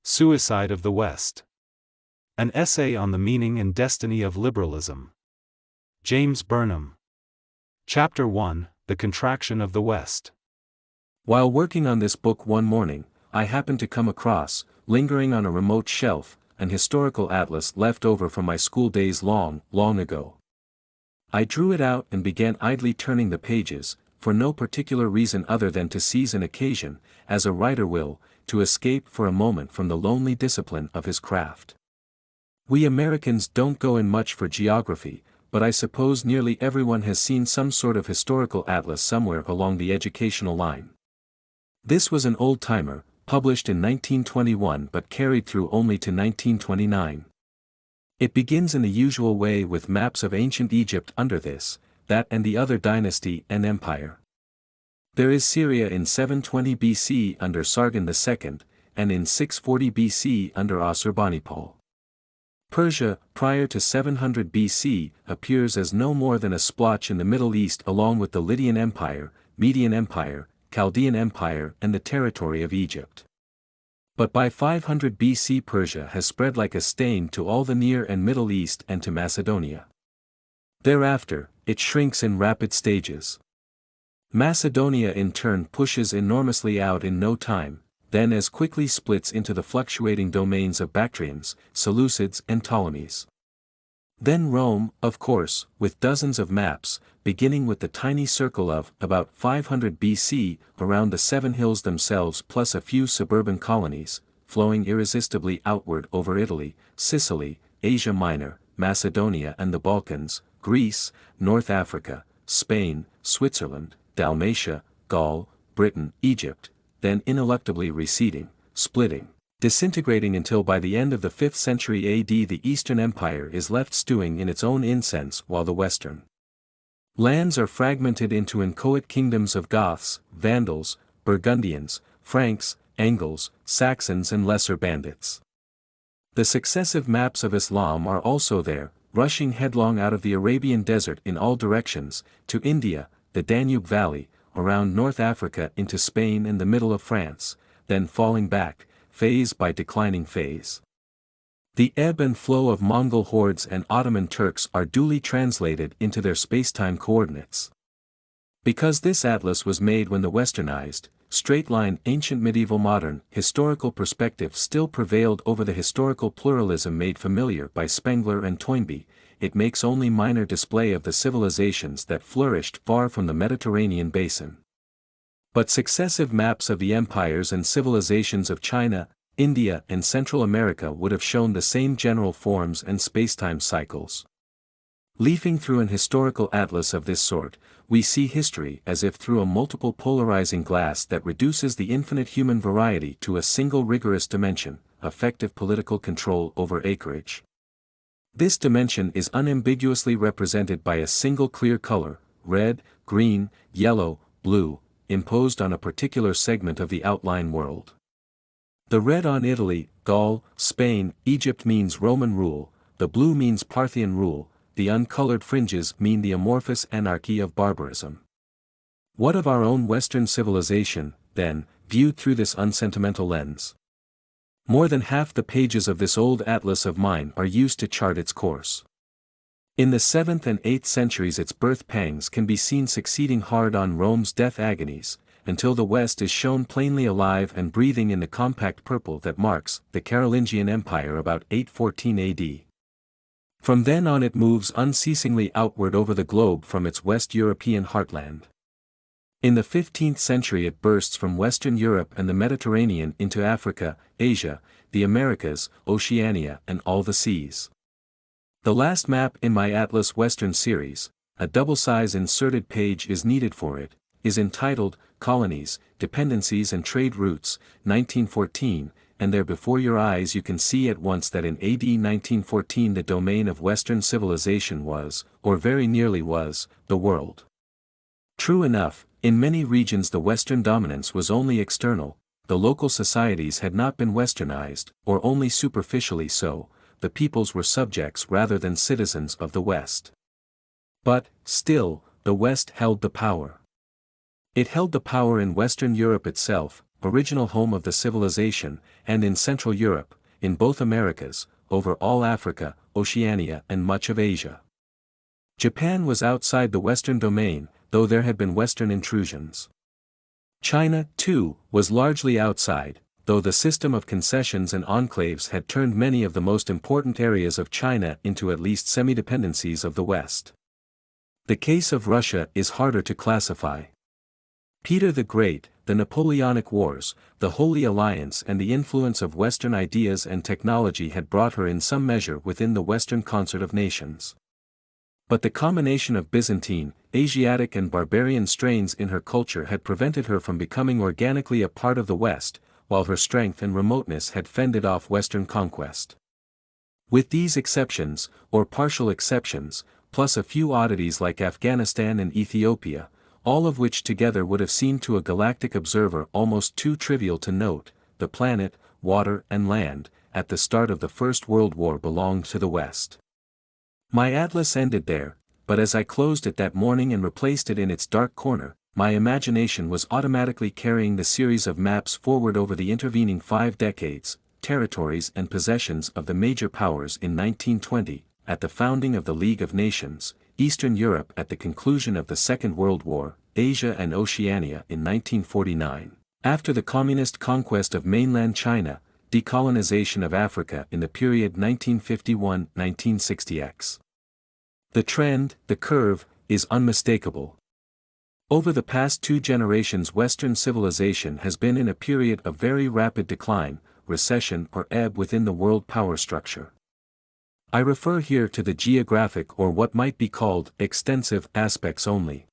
Suicide of the West. An essay on the meaning and destiny of liberalism. James Burnham. Chapter 1, The Contraction of the West. While working on this book one morning, I happened to come across, lingering on a remote shelf, an historical atlas left over from my school days long, long ago. I drew it out and began idly turning the pages, for no particular reason other than to seize an occasion, as a writer will, to escape for a moment from the lonely discipline of his craft. We Americans don't go in much for geography, but I suppose nearly everyone has seen some sort of historical atlas somewhere along the educational line. This was an old-timer, published in 1921 but carried through only to 1929. It begins in the usual way with maps of ancient Egypt under this, that and the other dynasty and empire. There is Syria in 720 BC under Sargon II, and in 640 BC under Assurbanipal. Persia, prior to 700 BC, appears as no more than a splotch in the Middle East along with the Lydian Empire, Median Empire, Chaldean Empire and the territory of Egypt. But by 500 BC Persia has spread like a stain to all the Near and Middle East and to Macedonia. Thereafter, it shrinks in rapid stages. Macedonia in turn pushes enormously out in no time, then as quickly splits into the fluctuating domains of Bactrians, Seleucids and Ptolemies. Then Rome, of course, with dozens of maps, beginning with the tiny circle of about 500 BC around the seven hills themselves plus a few suburban colonies, flowing irresistibly outward over Italy, Sicily, Asia Minor, Macedonia and the Balkans, Greece, North Africa, Spain, Switzerland, Dalmatia, Gaul, Britain, Egypt, then ineluctably receding, splitting, disintegrating until by the end of the 5th century AD the Eastern Empire is left stewing in its own incense while the Western lands are fragmented into inchoate kingdoms of Goths, Vandals, Burgundians, Franks, Angles, Saxons and lesser bandits. The successive maps of Islam are also there, rushing headlong out of the Arabian desert in all directions, to India, the Danube Valley, around North Africa into Spain and the middle of France, then falling back, phase by declining phase. The ebb and flow of Mongol hordes and Ottoman Turks are duly translated into their spacetime coordinates. Because this atlas was made when the westernized, straight-line ancient medieval modern historical perspective still prevailed over the historical pluralism made familiar by Spengler and Toynbee, it makes only minor display of the civilizations that flourished far from the Mediterranean basin. But successive maps of the empires and civilizations of China, India and Central America would have shown the same general forms and spacetime cycles. Leafing through an historical atlas of this sort, we see history as if through a multiple polarizing glass that reduces the infinite human variety to a single rigorous dimension, effective political control over acreage. This dimension is unambiguously represented by a single clear color, red, green, yellow, blue, imposed on a particular segment of the outline world. The red on Italy, Gaul, Spain, Egypt means Roman rule, the blue means Parthian rule, the uncolored fringes mean the amorphous anarchy of barbarism. What of our own Western civilization, then, viewed through this unsentimental lens? More than half the pages of this old atlas of mine are used to chart its course. In the 7th and 8th centuries its birth pangs can be seen succeeding hard on Rome's death agonies, until the West is shown plainly alive and breathing in the compact purple that marks the Carolingian Empire about 814 AD. From then on it moves unceasingly outward over the globe from its West European heartland. In the 15th century it bursts from Western Europe and the Mediterranean into Africa, Asia, the Americas, Oceania and all the seas. The last map in my Atlas Western series, a double-size inserted page is needed for it, is entitled, Colonies, Dependencies and Trade Routes, 1914, and there before your eyes you can see at once that in AD 1914 the domain of Western civilization was, or very nearly was, the world. True enough, in many regions the Western dominance was only external, the local societies had not been westernized, or only superficially so, the peoples were subjects rather than citizens of the West. But, still, the West held the power. It held the power in Western Europe itself, original home of the civilization, and in Central Europe, in both Americas, over all Africa, Oceania and much of Asia. Japan was outside the Western domain, though there had been Western intrusions. China, too, was largely outside, though the system of concessions and enclaves had turned many of the most important areas of China into at least semi-dependencies of the West. The case of Russia is harder to classify. Peter the Great, the Napoleonic Wars, the Holy Alliance and the influence of Western ideas and technology had brought her in some measure within the Western concert of nations. But the combination of Byzantine, Asiatic and barbarian strains in her culture had prevented her from becoming organically a part of the West, while her strength and remoteness had fended off Western conquest. With these exceptions, or partial exceptions, plus a few oddities like Afghanistan and Ethiopia, all of which together would have seemed to a galactic observer almost too trivial to note, the planet, water and land, at the start of the First World War belonged to the West. My atlas ended there, but as I closed it that morning and replaced it in its dark corner, my imagination was automatically carrying the series of maps forward over the intervening 5 decades, territories and possessions of the major powers in 1920, at the founding of the League of Nations, Eastern Europe at the conclusion of the Second World War, Asia and Oceania in 1949, after the communist conquest of mainland China, decolonization of Africa in the period 1951-1960x. The trend, the curve, is unmistakable. Over the past 2 generations Western civilization has been in a period of very rapid decline, recession or ebb within the world power structure. I refer here to the geographic or what might be called extensive aspects only.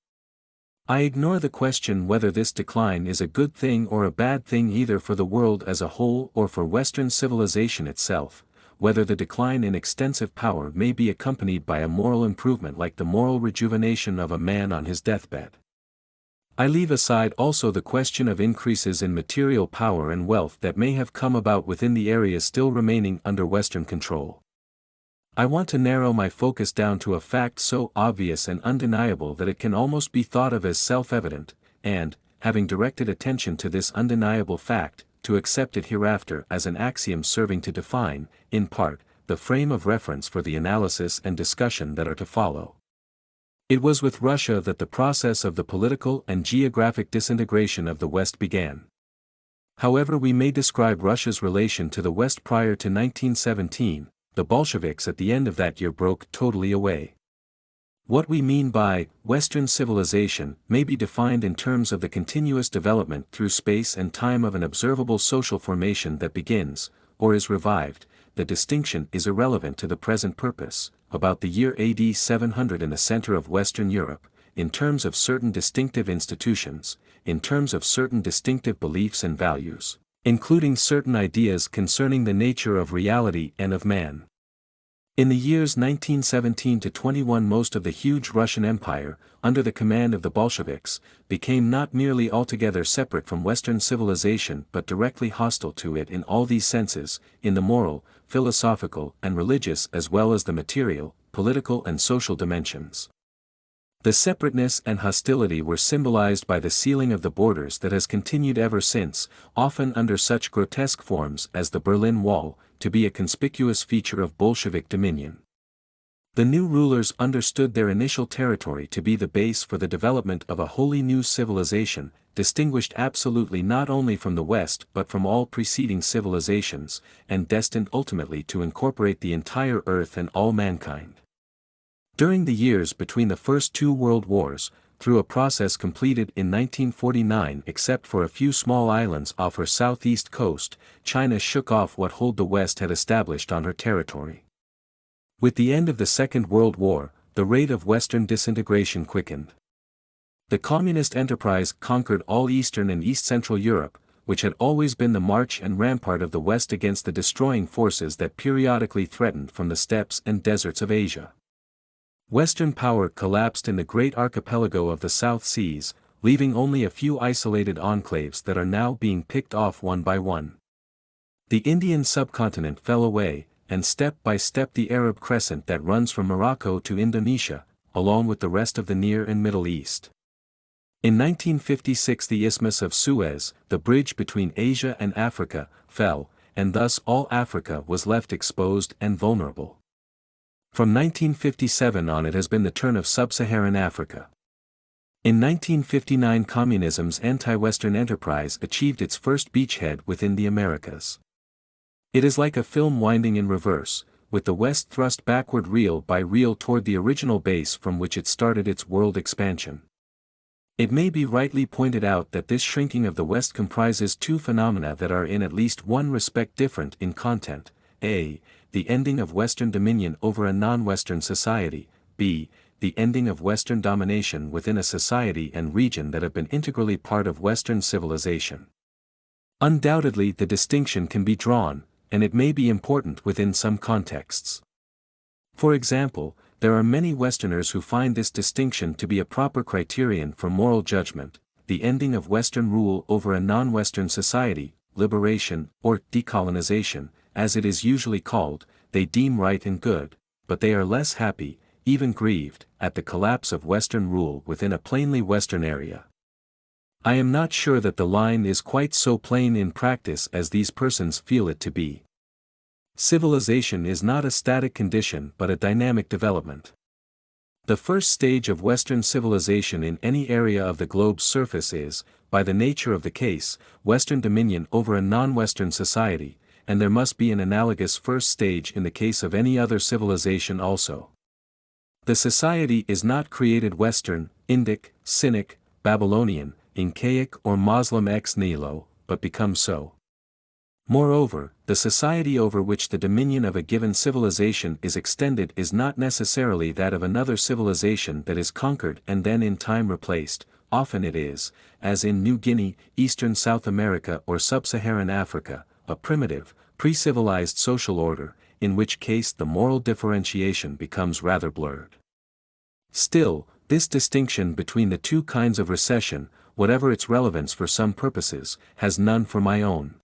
I ignore the question whether this decline is a good thing or a bad thing either for the world as a whole or for Western civilization itself, whether the decline in extensive power may be accompanied by a moral improvement like the moral rejuvenation of a man on his deathbed. I leave aside also the question of increases in material power and wealth that may have come about within the areas still remaining under Western control. I want to narrow my focus down to a fact so obvious and undeniable that it can almost be thought of as self-evident, and, having directed attention to this undeniable fact, to accept it hereafter as an axiom serving to define, in part, the frame of reference for the analysis and discussion that are to follow. It was with Russia that the process of the political and geographic disintegration of the West began. However we may describe Russia's relation to the West prior to 1917, the Bolsheviks at the end of that year broke totally away. What we mean by Western civilization may be defined in terms of the continuous development through space and time of an observable social formation that begins, or is revived. The distinction is irrelevant to the present purpose, about the year AD 700 in the center of Western Europe, in terms of certain distinctive institutions, in terms of certain distinctive beliefs and values, including certain ideas concerning the nature of reality and of man. In the years 1917 to 21 most of the huge Russian Empire, under the command of the Bolsheviks, became not merely altogether separate from Western civilization but directly hostile to it in all these senses, in the moral, philosophical and religious as well as the material, political and social dimensions. The separateness and hostility were symbolized by the sealing of the borders that has continued ever since, often under such grotesque forms as the Berlin Wall, to be a conspicuous feature of Bolshevik dominion. The new rulers understood their initial territory to be the base for the development of a wholly new civilization, distinguished absolutely not only from the West but from all preceding civilizations, and destined ultimately to incorporate the entire earth and all mankind. During the years between the first 2 world wars, through a process completed in 1949 except for a few small islands off her southeast coast, China shook off what hold the West had established on her territory. With the end of the Second World War, the rate of Western disintegration quickened. The communist enterprise conquered all Eastern and East Central Europe, which had always been the march and rampart of the West against the destroying forces that periodically threatened from the steppes and deserts of Asia. Western power collapsed in the great archipelago of the South Seas, leaving only a few isolated enclaves that are now being picked off one by one. The Indian subcontinent fell away, and step by step the Arab crescent that runs from Morocco to Indonesia, along with the rest of the Near and Middle East. In 1956 the Isthmus of Suez, the bridge between Asia and Africa, fell, and thus all Africa was left exposed and vulnerable. From 1957 on it has been the turn of sub-Saharan Africa. In 1959 communism's anti-Western enterprise achieved its first beachhead within the Americas. It is like a film winding in reverse, with the West thrust backward reel by reel toward the original base from which it started its world expansion. It may be rightly pointed out that this shrinking of the West comprises two phenomena that are in at least one respect different in content: a. the ending of Western dominion over a non-Western society, b. the ending of Western domination within a society and region that have been integrally part of Western civilization. Undoubtedly the distinction can be drawn, and it may be important within some contexts. For example, there are many Westerners who find this distinction to be a proper criterion for moral judgment: the ending of Western rule over a non-Western society, liberation, or decolonization, as it is usually called, they deem right and good, but they are less happy, even grieved, at the collapse of Western rule within a plainly Western area. I am not sure that the line is quite so plain in practice as these persons feel it to be. Civilization is not a static condition but a dynamic development. The first stage of Western civilization in any area of the globe's surface is, by the nature of the case, Western dominion over a non-Western society, and there must be an analogous first stage in the case of any other civilization also. The society is not created Western, Indic, Cynic, Babylonian, Incaic or Moslem ex nihilo, but becomes so. Moreover, the society over which the dominion of a given civilization is extended is not necessarily that of another civilization that is conquered and then in time replaced. Often it is, as in New Guinea, Eastern South America or Sub-Saharan Africa, a primitive, pre-civilized social order, in which case the moral differentiation becomes rather blurred. Still, this distinction between the two kinds of recession, whatever its relevance for some purposes, has none for my own.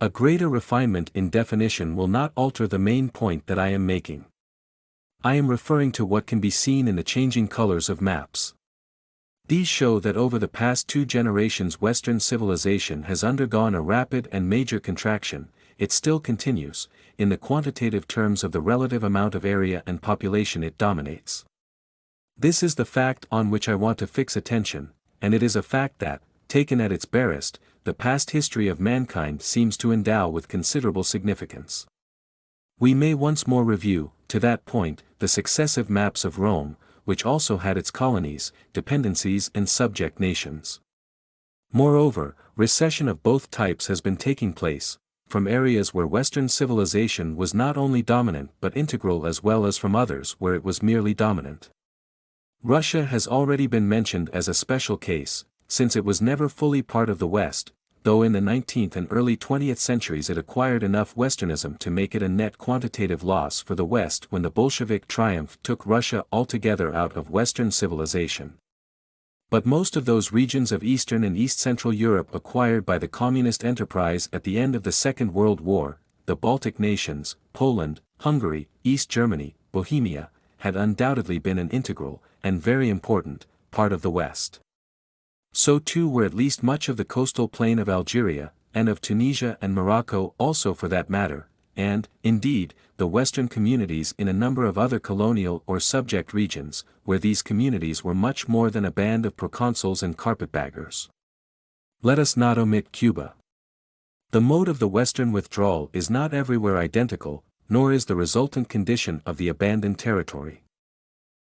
A greater refinement in definition will not alter the main point that I am making. I am referring to what can be seen in the changing colors of maps. These show that over the past 2 generations Western civilization has undergone a rapid and major contraction. It still continues, in the quantitative terms of the relative amount of area and population it dominates. This is the fact on which I want to fix attention, and it is a fact that, taken at its barest, the past history of mankind seems to endow with considerable significance. We may once more review, to that point, the successive maps of Rome, which also had its colonies, dependencies and subject nations. Moreover, recession of both types has been taking place, from areas where Western civilization was not only dominant but integral, as well as from others where it was merely dominant. Russia has already been mentioned as a special case, since it was never fully part of the West, though in the 19th and early 20th centuries it acquired enough Westernism to make it a net quantitative loss for the West when the Bolshevik triumph took Russia altogether out of Western civilization. But most of those regions of Eastern and East Central Europe acquired by the communist enterprise at the end of the Second World War, the Baltic nations, Poland, Hungary, East Germany, Bohemia, had undoubtedly been an integral, and very important, part of the West. So too were at least much of the coastal plain of Algeria, and of Tunisia and Morocco also for that matter, and, indeed, the Western communities in a number of other colonial or subject regions, where these communities were much more than a band of proconsuls and carpetbaggers. Let us not omit Cuba. The mode of the Western withdrawal is not everywhere identical, nor is the resultant condition of the abandoned territory.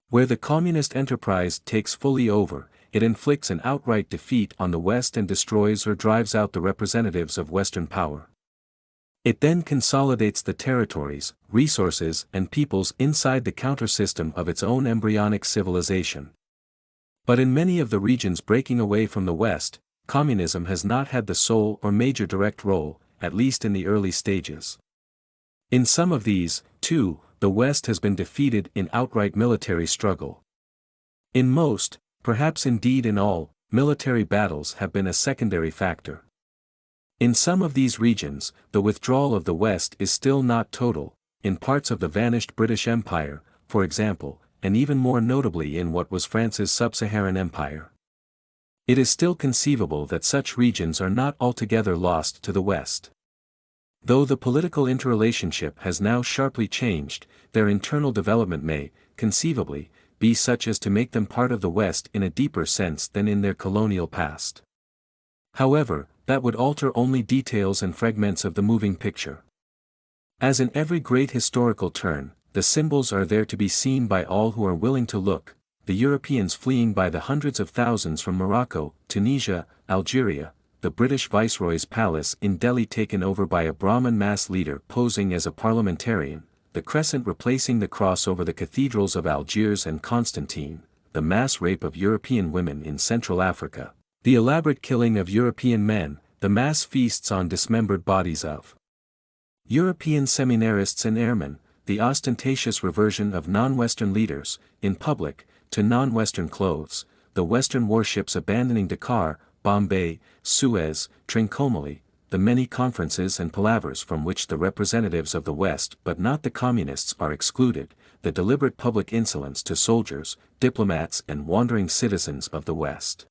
Where the communist enterprise takes fully over, it inflicts an outright defeat on the West and destroys or drives out the representatives of Western power. It then consolidates the territories, resources and peoples inside the counter-system of its own embryonic civilization. But in many of the regions breaking away from the West, communism has not had the sole or major direct role, at least in the early stages. In some of these, too, the West has been defeated in outright military struggle. In most, perhaps indeed in all, military battles have been a secondary factor. In some of these regions, the withdrawal of the West is still not total, in parts of the vanished British Empire, for example, and even more notably in what was France's sub-Saharan Empire. It is still conceivable that such regions are not altogether lost to the West. Though the political interrelationship has now sharply changed, their internal development may, conceivably, be such as to make them part of the West in a deeper sense than in their colonial past. However, that would alter only details and fragments of the moving picture. As in every great historical turn, the symbols are there to be seen by all who are willing to look, the Europeans fleeing by the hundreds of thousands from Morocco, Tunisia, Algeria, the British Viceroy's palace in Delhi taken over by a Brahmin mass leader posing as a parliamentarian, the crescent replacing the cross over the cathedrals of Algiers and Constantine, the mass rape of European women in Central Africa, the elaborate killing of European men, the mass feasts on dismembered bodies of European seminarists and airmen, the ostentatious reversion of non-Western leaders, in public, to non-Western clothes, the Western warships abandoning Dakar, Bombay, Suez, Trincomalee, the many conferences and palavers from which the representatives of the West but not the communists are excluded, the deliberate public insolence to soldiers, diplomats and wandering citizens of the West.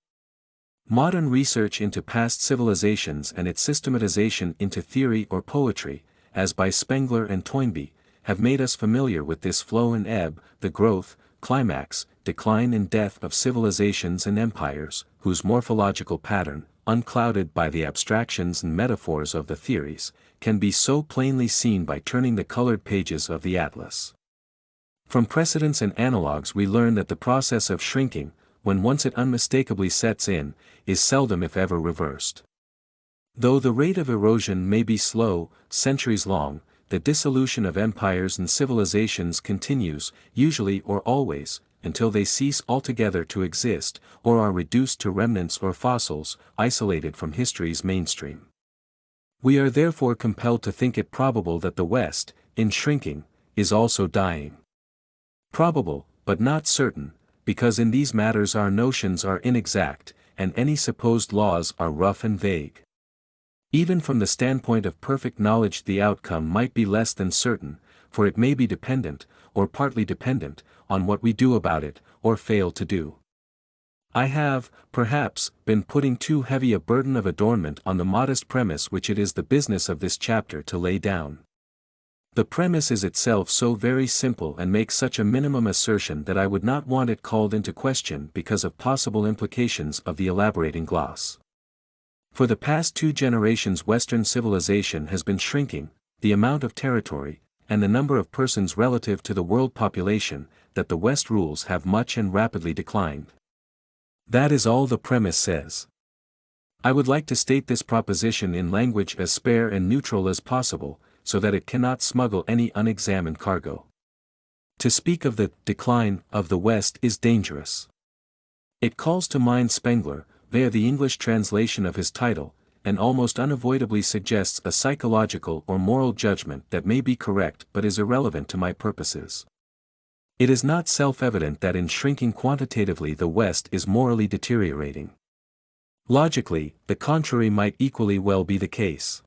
Modern research into past civilizations and its systematization into theory or poetry, as by Spengler and Toynbee, have made us familiar with this flow and ebb, the growth, climax, decline and death of civilizations and empires, whose morphological pattern, unclouded by the abstractions and metaphors of the theories, can be so plainly seen by turning the colored pages of the atlas. From precedents and analogues we learn that the process of shrinking, when once it unmistakably sets in, is seldom if ever reversed. Though the rate of erosion may be slow, centuries long, the dissolution of empires and civilizations continues, usually or always, until they cease altogether to exist, or are reduced to remnants or fossils, isolated from history's mainstream. We are therefore compelled to think it probable that the West, in shrinking, is also dying. Probable, but not certain, because in these matters our notions are inexact, and any supposed laws are rough and vague. Even from the standpoint of perfect knowledge the outcome might be less than certain, for it may be dependent, or partly dependent, on what we do about it, or fail to do. I have, perhaps, been putting too heavy a burden of adornment on the modest premise which it is the business of this chapter to lay down. The premise is itself so very simple and makes such a minimum assertion that I would not want it called into question because of possible implications of the elaborating gloss. For the past 2 generations Western civilization has been shrinking, the amount of territory, and the number of persons relative to the world population, that the West rules have much and rapidly declined. That is all the premise says. I would like to state this proposition in language as spare and neutral as possible, so that it cannot smuggle any unexamined cargo. To speak of the decline of the West is dangerous. It calls to mind Spengler, via the English translation of his title, and almost unavoidably suggests a psychological or moral judgment that may be correct but is irrelevant to my purposes. It is not self-evident that in shrinking quantitatively the West is morally deteriorating. Logically, the contrary might equally well be the case.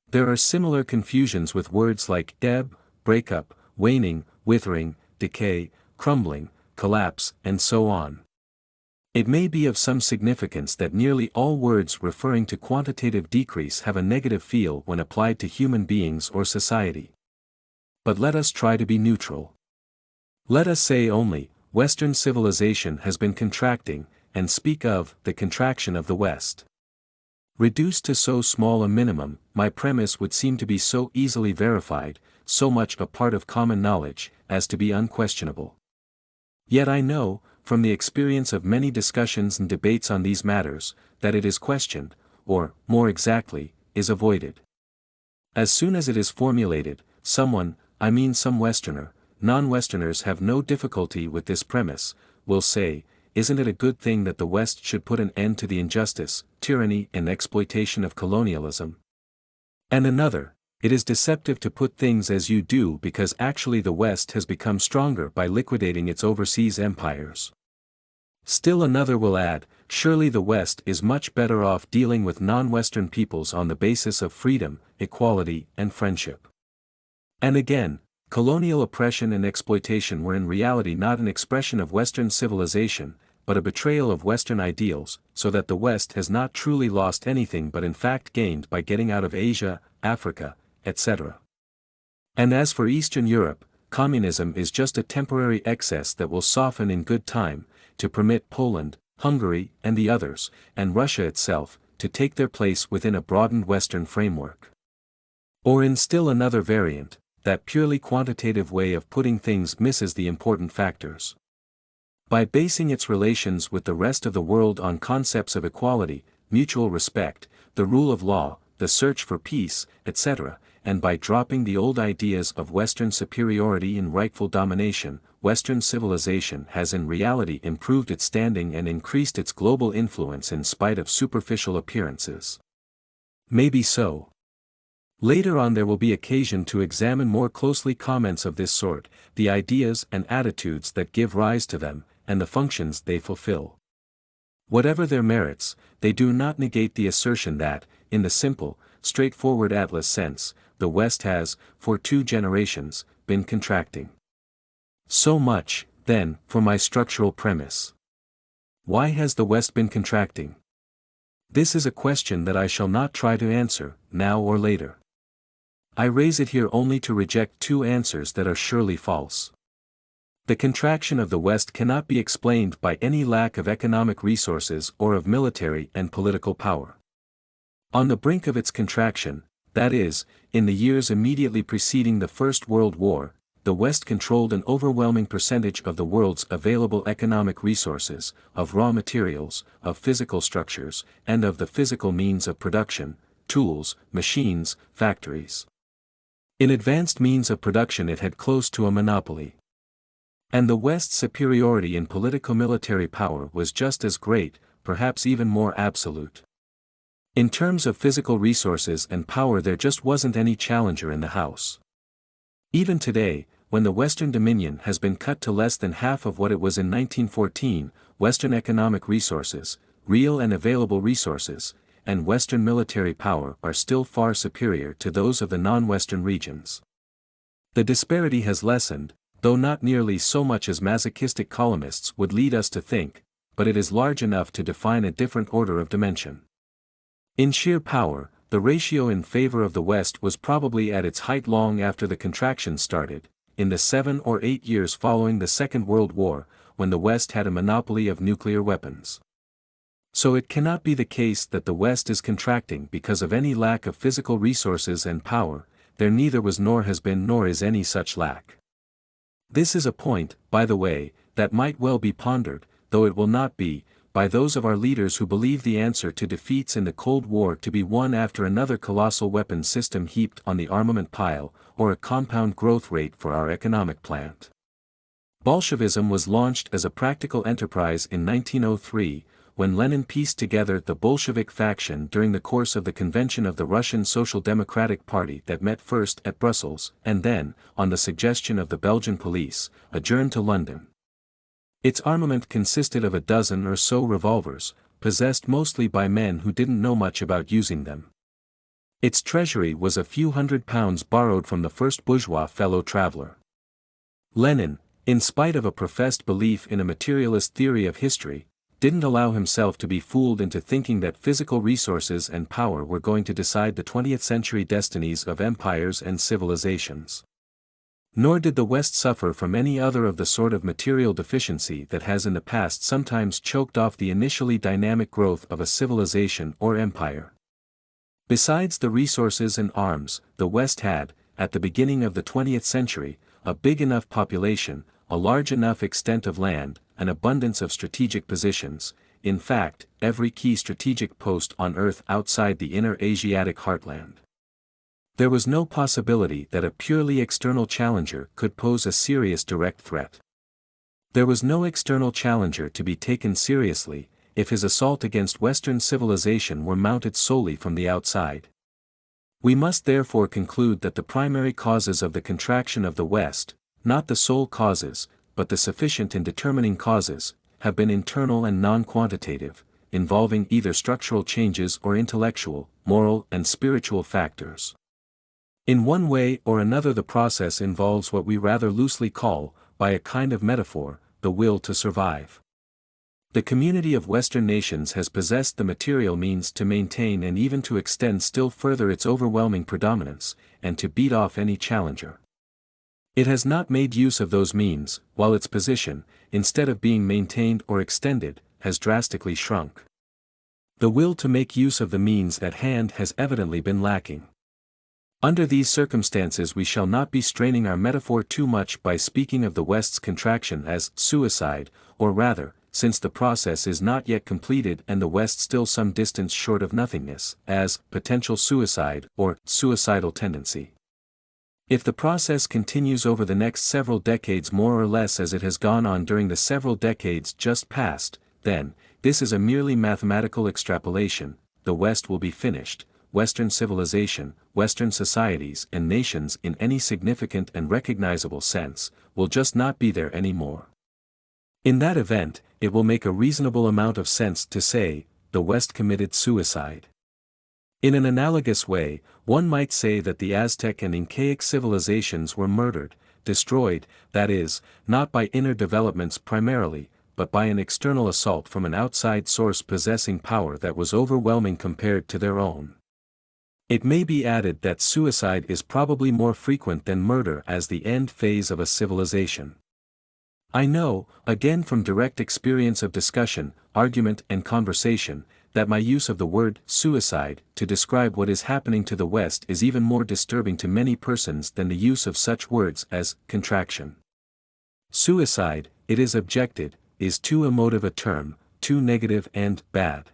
There are similar confusions with words like ebb, breakup, waning, withering, decay, crumbling, collapse, and so on. It may be of some significance that nearly all words referring to quantitative decrease have a negative feel when applied to human beings or society. But let us try to be neutral. Let us say only, Western civilization has been contracting, and speak of the contraction of the West. Reduced to so small a minimum, my premise would seem to be so easily verified, so much a part of common knowledge, as to be unquestionable. Yet I know, from the experience of many discussions and debates on these matters, that it is questioned, or, more exactly, is avoided. As soon as it is formulated, someone, I mean some Westerner, non-Westerners have no difficulty with this premise, will say, isn't it a good thing that the West should put an end to the injustice, tyranny and exploitation of colonialism? And another, it is deceptive to put things as you do because actually the West has become stronger by liquidating its overseas empires. Still another will add, surely the West is much better off dealing with non-Western peoples on the basis of freedom, equality, and friendship. And again, colonial oppression and exploitation were in reality not an expression of Western civilization, but a betrayal of Western ideals, so that the West has not truly lost anything but in fact gained by getting out of Asia, Africa, etc. And as for Eastern Europe, communism is just a temporary excess that will soften in good time, to permit Poland, Hungary, and the others, and Russia itself, to take their place within a broadened Western framework. Or in still another variant, that purely quantitative way of putting things misses the important factors. By basing its relations with the rest of the world on concepts of equality, mutual respect, the rule of law, the search for peace, etc., and by dropping the old ideas of Western superiority and rightful domination, Western civilization has in reality improved its standing and increased its global influence in spite of superficial appearances. Maybe so. Later on there will be occasion to examine more closely comments of this sort, the ideas and attitudes that give rise to them, and the functions they fulfill. Whatever their merits, they do not negate the assertion that, in the simple, straightforward Atlas sense, the West has, for 2 generations, been contracting. So much, then, for my structural premise. Why has the West been contracting? This is a question that I shall not try to answer, now or later. I raise it here only to reject 2 answers that are surely false. The contraction of the West cannot be explained by any lack of economic resources or of military and political power. On the brink of its contraction, that is, in the years immediately preceding the First World War, the West controlled an overwhelming percentage of the world's available economic resources, of raw materials, of physical structures, and of the physical means of production, tools, machines, factories. In advanced means of production it had close to a monopoly. And the West's superiority in politico-military power was just as great, perhaps even more absolute. In terms of physical resources and power there just wasn't any challenger in the house. Even today, when the Western Dominion has been cut to less than half of what it was in 1914, Western economic resources, real and available resources, and Western military power are still far superior to those of the non-Western regions. The disparity has lessened, though not nearly so much as masochistic columnists would lead us to think, but it is large enough to define a different order of dimension. In sheer power, the ratio in favor of the West was probably at its height long after the contraction started, in the 7 or 8 years following the Second World War, when the West had a monopoly of nuclear weapons. So it cannot be the case that the West is contracting because of any lack of physical resources and power, there neither was nor has been nor is any such lack. This is a point, by the way, that might well be pondered, though it will not be, by those of our leaders who believe the answer to defeats in the Cold War to be one after another colossal weapons system heaped on the armament pile, or a compound growth rate for our economic plant. Bolshevism was launched as a practical enterprise in 1903, when Lenin pieced together the Bolshevik faction during the course of the convention of the Russian Social Democratic Party that met first at Brussels, and then, on the suggestion of the Belgian police, adjourned to London. Its armament consisted of a dozen or so revolvers, possessed mostly by men who didn't know much about using them. Its treasury was a few £100 borrowed from the first bourgeois fellow traveller. Lenin, in spite of a professed belief in a materialist theory of history, didn't allow himself to be fooled into thinking that physical resources and power were going to decide the 20th century destinies of empires and civilizations. Nor did the West suffer from any other of the sort of material deficiency that has in the past sometimes choked off the initially dynamic growth of a civilization or empire. Besides the resources and arms, the West had, at the beginning of the 20th century, a big enough population, a large enough extent of land, an abundance of strategic positions, in fact, every key strategic post on Earth outside the inner Asiatic heartland. There was no possibility that a purely external challenger could pose a serious direct threat. There was no external challenger to be taken seriously, if his assault against Western civilization were mounted solely from the outside. We must therefore conclude that the primary causes of the contraction of the West, not the sole causes, but the sufficient and determining causes, have been internal and non-quantitative, involving either structural changes or intellectual, moral and spiritual factors. In one way or another the process involves what we rather loosely call, by a kind of metaphor, the will to survive. The community of Western nations has possessed the material means to maintain and even to extend still further its overwhelming predominance, and to beat off any challenger. It has not made use of those means, while its position, instead of being maintained or extended, has drastically shrunk. The will to make use of the means at hand has evidently been lacking. Under these circumstances we shall not be straining our metaphor too much by speaking of the West's contraction as suicide, or rather, since the process is not yet completed and the West still some distance short of nothingness, as potential suicide or suicidal tendency. If the process continues over the next several decades more or less as it has gone on during the several decades just past, then, this is a merely mathematical extrapolation, the West will be finished. Western civilization, Western societies and nations in any significant and recognizable sense, will just not be there anymore. In that event, it will make a reasonable amount of sense to say, the West committed suicide. In an analogous way, one might say that the Aztec and Incaic civilizations were murdered, destroyed, that is, not by inner developments primarily, but by an external assault from an outside source possessing power that was overwhelming compared to their own. It may be added that suicide is probably more frequent than murder as the end phase of a civilization. I know, again from direct experience of discussion, argument and conversation, that my use of the word suicide to describe what is happening to the West is even more disturbing to many persons than the use of such words as contraction. Suicide, it is objected, is too emotive a term, too negative and bad.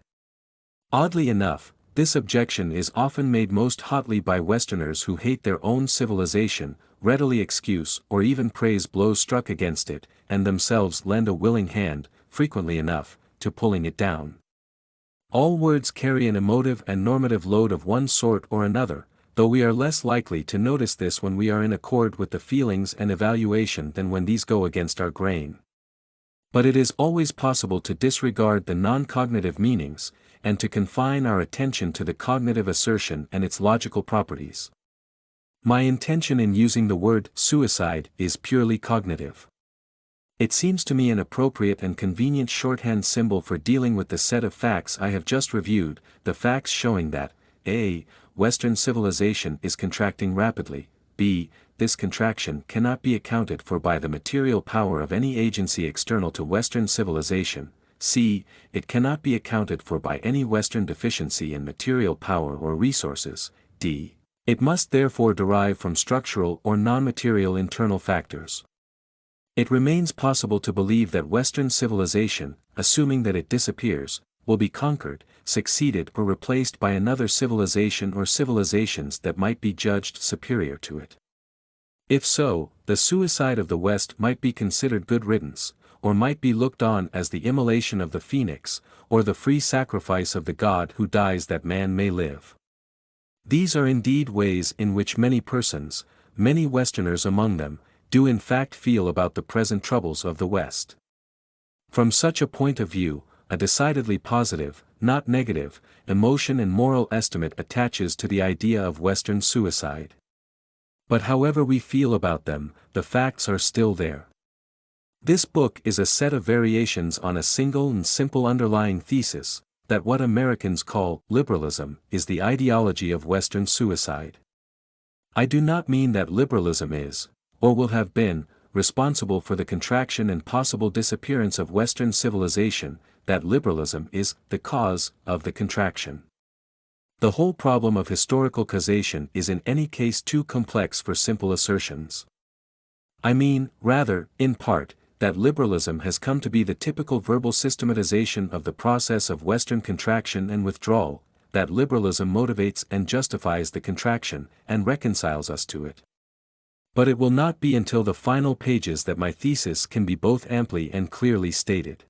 Oddly enough, this objection is often made most hotly by Westerners who hate their own civilization, readily excuse or even praise blows struck against it, and themselves lend a willing hand, frequently enough, to pulling it down. All words carry an emotive and normative load of one sort or another, though we are less likely to notice this when we are in accord with the feelings and evaluation than when these go against our grain. But it is always possible to disregard the non-cognitive meanings, and to confine our attention to the cognitive assertion and its logical properties. My intention in using the word suicide is purely cognitive. It seems to me an appropriate and convenient shorthand symbol for dealing with the set of facts I have just reviewed, the facts showing that, a. Western civilization is contracting rapidly, b. This contraction cannot be accounted for by the material power of any agency external to Western civilization, c. It cannot be accounted for by any Western deficiency in material power or resources, d. It must therefore derive from structural or non-material internal factors. It remains possible to believe that Western civilization, assuming that it disappears, will be conquered, succeeded or replaced by another civilization or civilizations that might be judged superior to it. If so, the suicide of the West might be considered good riddance, or might be looked on as the immolation of the phoenix, or the free sacrifice of the God who dies that man may live. These are indeed ways in which many persons, many Westerners among them, do in fact feel about the present troubles of the West. From such a point of view, a decidedly positive, not negative, emotion and moral estimate attaches to the idea of Western suicide. But however we feel about them, the facts are still there. This book is a set of variations on a single and simple underlying thesis, that what Americans call liberalism is the ideology of Western suicide. I do not mean that liberalism is, or will have been, responsible for the contraction and possible disappearance of Western civilization, that liberalism is the cause of the contraction. The whole problem of historical causation is in any case too complex for simple assertions. I mean, rather, in part, that liberalism has come to be the typical verbal systematization of the process of Western contraction and withdrawal, that liberalism motivates and justifies the contraction, and reconciles us to it. But it will not be until the final pages that my thesis can be both amply and clearly stated.